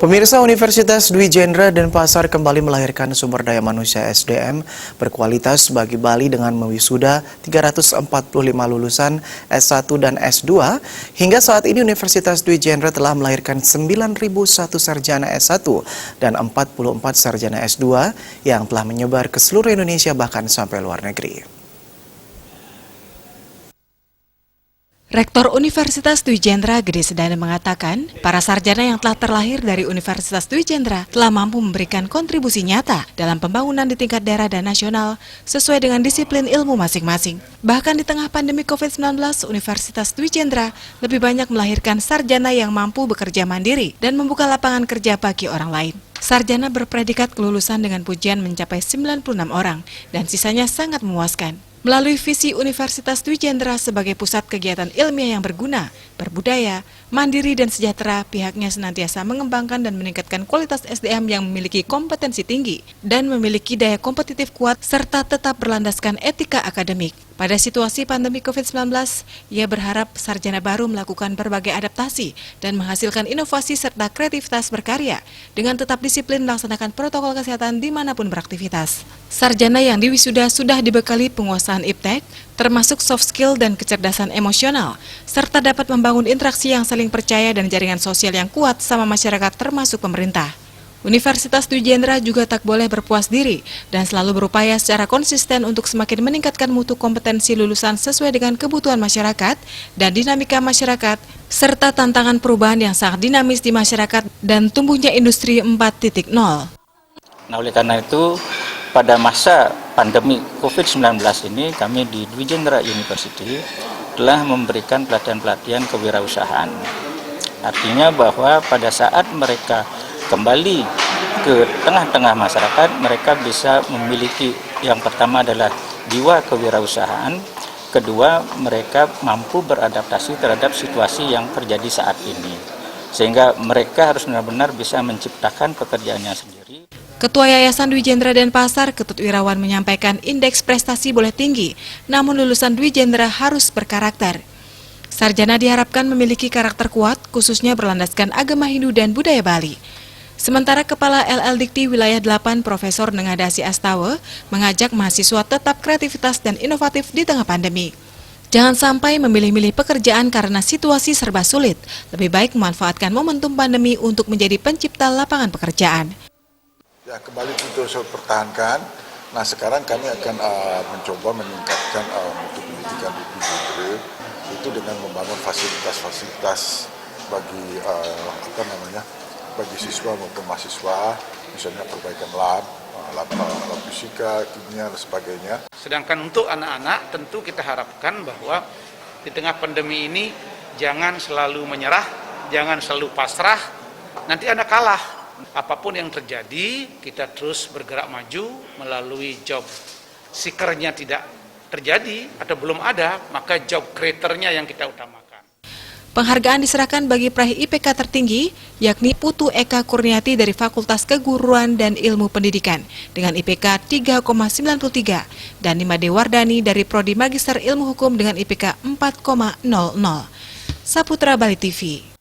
Pemirsa, Universitas Dwi Jendra Denpasar kembali melahirkan sumber daya manusia SDM berkualitas bagi Bali dengan mewisuda 345 lulusan S1 dan S2. Hingga saat ini Universitas Dwi Jendra telah melahirkan 9.001 sarjana S1 dan 44 sarjana S2 yang telah menyebar ke seluruh Indonesia bahkan sampai luar negeri. Rektor Universitas Dwi Jendra Gede Sedana mengatakan, para sarjana yang telah terlahir dari Universitas Dwi Jendra telah mampu memberikan kontribusi nyata dalam pembangunan di tingkat daerah dan nasional sesuai dengan disiplin ilmu masing-masing. Bahkan di tengah pandemi COVID-19, Universitas Dwi Jendra lebih banyak melahirkan sarjana yang mampu bekerja mandiri dan membuka lapangan kerja bagi orang lain. Sarjana berpredikat kelulusan dengan pujian mencapai 96 orang dan sisanya sangat memuaskan. Melalui visi Universitas Dwi Jendra sebagai pusat kegiatan ilmiah yang berguna, berbudaya, mandiri dan sejahtera, pihaknya senantiasa mengembangkan dan meningkatkan kualitas SDM yang memiliki kompetensi tinggi dan memiliki daya kompetitif kuat serta tetap berlandaskan etika akademik. Pada situasi pandemi COVID-19, ia berharap sarjana baru melakukan berbagai adaptasi dan menghasilkan inovasi serta kreativitas berkarya dengan tetap disiplin melaksanakan protokol kesehatan dimanapun beraktivitas. Sarjana yang diwisuda sudah dibekali penguasaan iptek, termasuk soft skill dan kecerdasan emosional, serta dapat membangun interaksi yang saling percaya dan jaringan sosial yang kuat sama masyarakat termasuk pemerintah. Universitas Dwi Jendra juga tak boleh berpuas diri dan selalu berupaya secara konsisten untuk semakin meningkatkan mutu kompetensi lulusan sesuai dengan kebutuhan masyarakat dan dinamika masyarakat, serta tantangan perubahan yang sangat dinamis di masyarakat dan tumbuhnya industri 4.0. Nah, oleh karena itu, pada masa pandemi COVID-19 ini, kami di Dwi Jendra University telah memberikan pelatihan-pelatihan kewirausahaan. Artinya bahwa pada saat mereka kembali ke tengah-tengah masyarakat, mereka bisa memiliki yang pertama adalah jiwa kewirausahaan, kedua mereka mampu beradaptasi terhadap situasi yang terjadi saat ini, sehingga mereka harus benar-benar bisa menciptakan pekerjaannya sendiri. Ketua Yayasan Dwi Jendra Denpasar, Ketut Wirawan menyampaikan indeks prestasi boleh tinggi, namun lulusan Dwi Jendra harus berkarakter. Sarjana diharapkan memiliki karakter kuat, khususnya berlandaskan agama Hindu dan budaya Bali. Sementara Kepala LL Dikti Wilayah 8 Profesor Nengadasi Astawa mengajak mahasiswa tetap kreativitas dan inovatif di tengah pandemi. Jangan sampai memilih-milih pekerjaan karena situasi serba sulit. Lebih baik memanfaatkan momentum pandemi untuk menjadi pencipta lapangan pekerjaan. Ya, kembali terus pertahankan. Nah, sekarang kami akan mencoba meningkatkan mutu pendidikan di Jendra itu dengan membangun fasilitas-fasilitas bagi bagi siswa maupun mahasiswa, misalnya perbaikan lab fisika, kimia, dan sebagainya. Sedangkan untuk anak-anak tentu kita harapkan bahwa di tengah pandemi ini jangan selalu menyerah, jangan selalu pasrah, nanti Anda kalah. Apapun yang terjadi, kita terus bergerak maju melalui job seeker-nya tidak terjadi atau belum ada, maka job creator-nya yang kita utamakan. Penghargaan diserahkan bagi peraih IPK tertinggi, yakni Putu Eka Kurniati dari Fakultas Keguruan dan Ilmu Pendidikan dengan IPK 3,93 dan Nimade Wardani dari Prodi Magister Ilmu Hukum dengan IPK 4,00. Saputra Bali TV.